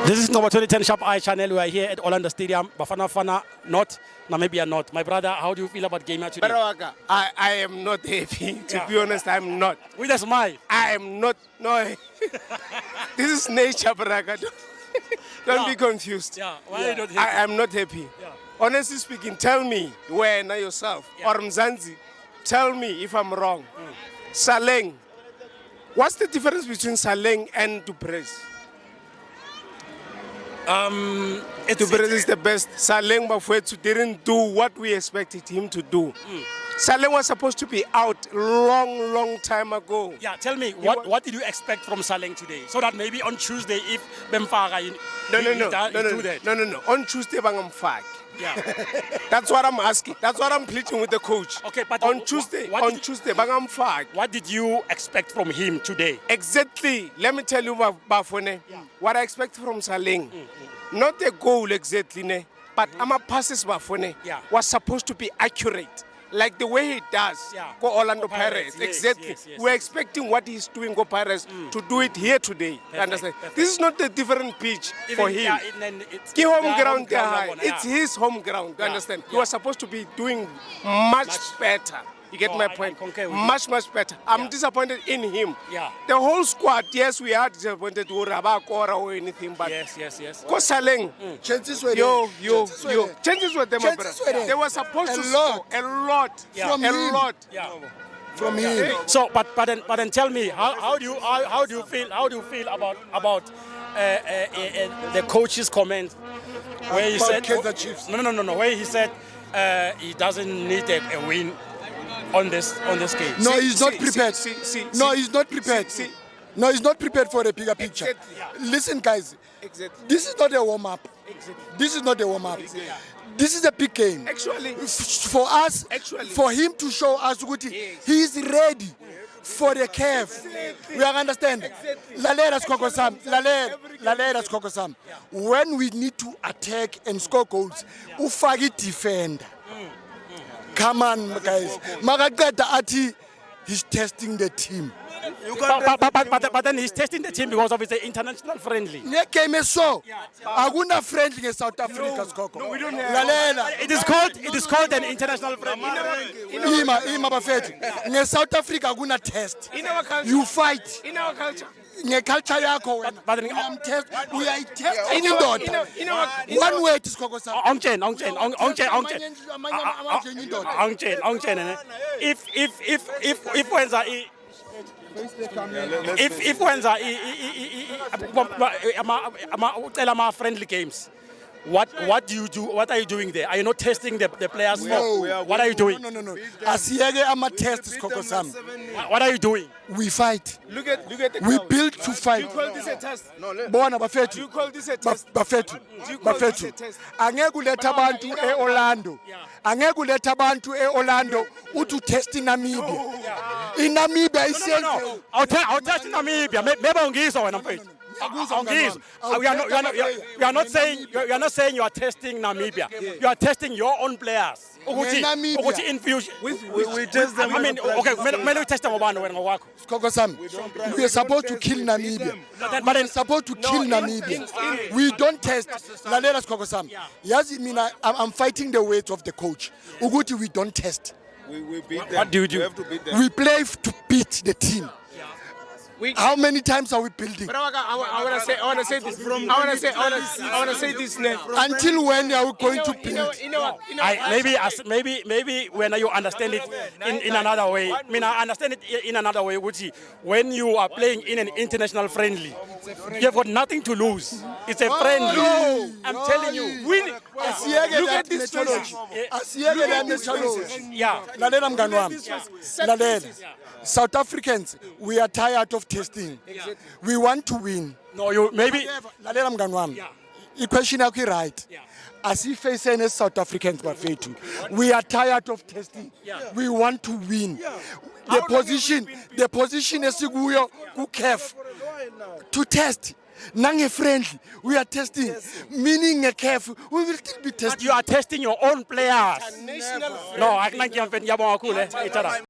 This is number 2010 Sharp Eye channel. We are here at Orlando Stadium, Bafana Bafana North, Namibia North. My brother, how do you feel about game today? I am not happy. To be honest, I'm not. With a smile. I am not. No. This is nature, Baraka. Don't be confused. Yeah. Why are you not happy? I am not happy. Yeah. Honestly speaking, tell me where now yourself or Mzanzi. Tell me if I'm wrong. Saleng. What's the difference between Saleng and Duprez? Duprez is the best. Saleng Bafwetu didn't do what we expected him to do. Saleng was supposed to be out long time ago. Yeah, tell me, what did you expect from Saleng today? So that maybe on Tuesday, if Bemfaga No. On Tuesday, Bangamfag. Yeah. That's what I'm asking. That's what I'm pleading with the coach. Okay, but on Tuesday, Bangamfag. What did you expect from him today? Exactly. Let me tell you, Bafone, what I expect from Saleng. Not a goal exactly, but ama passes Bafone was supposed to be accurate. Like the way he does, go Orlando Pirates. Exactly. Yes. We're expecting what he's doing, go Pirates, to do it here today. Understand? This is not a different pitch for him. It's home ground. It's his home ground. You understand? He was supposed to be doing much better. You get my point? Much better. I'm disappointed in him. Yeah. The whole squad, yes, we are disappointed with Rabakora or anything, but yes. Ko Saleng. Chances were there. Chances were there, my brother. They were supposed to score a lot. From him. So, but then tell me, how do you feel about the coach's comment where he said no, where he said he doesn't need a win on this game. No, he's not prepared. No, he's not prepared. No, he's not prepared for a bigger picture. Listen, guys. This is not a warm-up. This is not a warm-up. This is a big game. Actually, for us, for him to show us what he is ready for the curve. We understand. Lalera Skokosam. When we need to attack and score goals, ufagi defender. Come on, guys. Magagada Ati, he's testing the team. But then he's testing the team because of his international friendly. So, Aguna friendly in South Africa. No, we don't have. It is called an international friendly. In South Africa, Aguna test. In our culture. You fight. In our culture. Culture but we are testing one way to Skokosam. If Wenza ama friendly games, what do you do? What are you doing there? Are you not testing the players? No. What are you doing? No. Asiege ama test Skokosam. What are you doing? We fight. Look at the We crowd. build to fight. You call this a test? Bona Bafetu. You call this a test? Bafetu. Angeke uletha abantu eOrlando. Angeke uletha abantu eOrlando uthi testing Namibia. In Namibia is No. I'll test in Namibia. Maybe ungizwa wena mfethu. We are not saying you are testing Namibia. You are testing your own players. In future, we test them. I mean, okay, maybe test them about Skokosam. We are supposed to kill Namibia. But we're supposed to kill Namibia. We don't test. Lalera Skokosam. Yes, I mean, I'm fighting the weight of the coach. Uguti, we don't test. We beat them. What do you do? We have to beat them. We play to beat the team. How many times are we building? I want to say this. Until when are we going to build? Maybe when you understand it in another way. I mean, I understand it in another way. When you are playing in an international friendly, you have got nothing to lose. It's a friendly. No. I'm telling you, win. Look at this challenge. Yeah. South Africans, we are tired of testing. We want to win. No, you maybe. The question is right. As if I say as South Africans, we are tired of testing. We want to win. The position is to test. Nange friendly, we are testing. Meaning a careful, we will still be testing. But you are testing your own players. No, I can't.